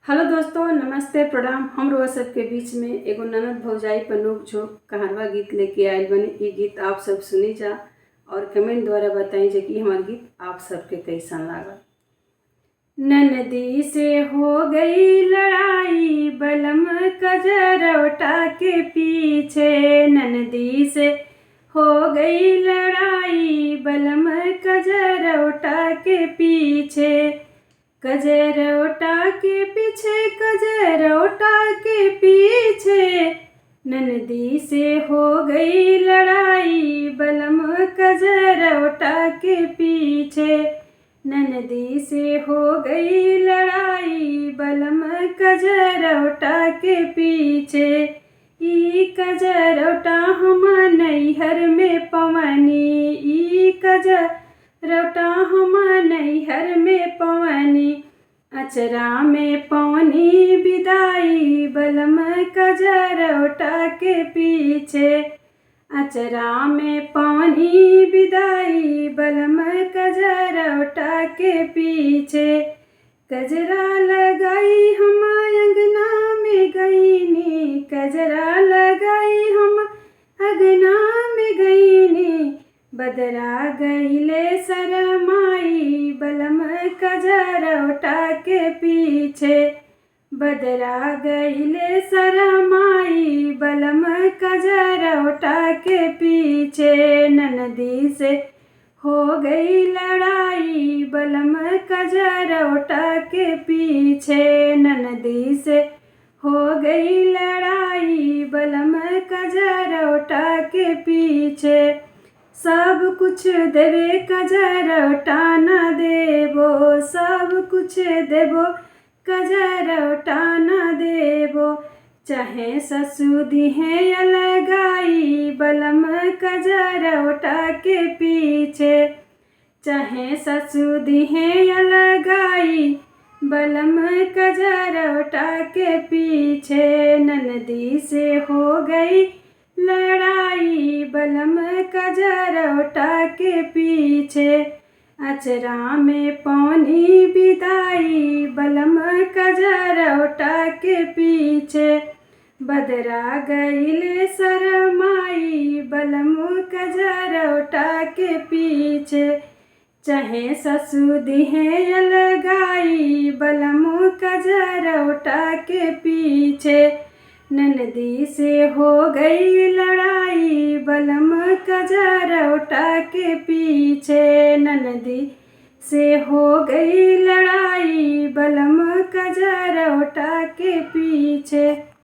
Hello दोस्तों, नमस्ते प्रणाम। हम रोआ सबके बीच में एगो ननद भौजाई पर नोक झोंक कहानवा गीत लेके आयल बनी। ये गीत आप सब सुनी जा और कमेंट द्वारा बताई जा कि हमार गीत आप सबके कैसन लागल। ननदी से हो गई लड़ाई बलम कजरौटा के पीछे। ननदी से हो गई लड़ाई बलम कजरौटा के पीछे। कजरौटा के पीछे, कजरौटा के पीछे। ननदी से हो गई लड़ाई बलम कजरौटा के पीछे। ननदी से हो गई लड़ाई बलम कजरौटा के पीछे। ई कजरौटा हम नैहर में पवनी, ई कजरौटा हम नैहर में पवनी। अचरा में पवनी विदाई बलम कजरौटा के पीछे। अचरा में पवनी विदाई बलम कजरौटा के पीछे। कजरा लगाई हम अंगना में गईनी, कजरा लगाई हम अंगना में गईनी। बदरा गईले शरमाई बलम कजरौटा के पीछे। बदरा गईले शरमाई बलम कजरौटा के पीछे। ननदी से हो गई लड़ाई बलम कजरौटा के पीछे। ननदी से हो गई लड़ाई बलम कजरौटा के पीछे। सब कुछ देवे कजरौटा न देबो, सब कुछ देबो कजरौटा न देबो। चाहे ससुर दिहे अलगाई बलम कजरौटा के पीछे। चाहे ससुर दिहे अलगाई बलम कजरौटा के पीछे। ननदी से हो गई लड़ाई बलम कजरौटा के पीछे। अचरा में पवनी विदाई बलम कजरौटा के पीछे। बदरा गईले शरमाई बलम कजरौटा के पीछे। चाहे ससुर दिहे अलगाई बलम कजरौटा के पीछे। ननदी से हो गई लड़ाई बलम कजरौटा के पीछे। ननदी से हो गई लड़ाई बलम कजरौटा के पीछे।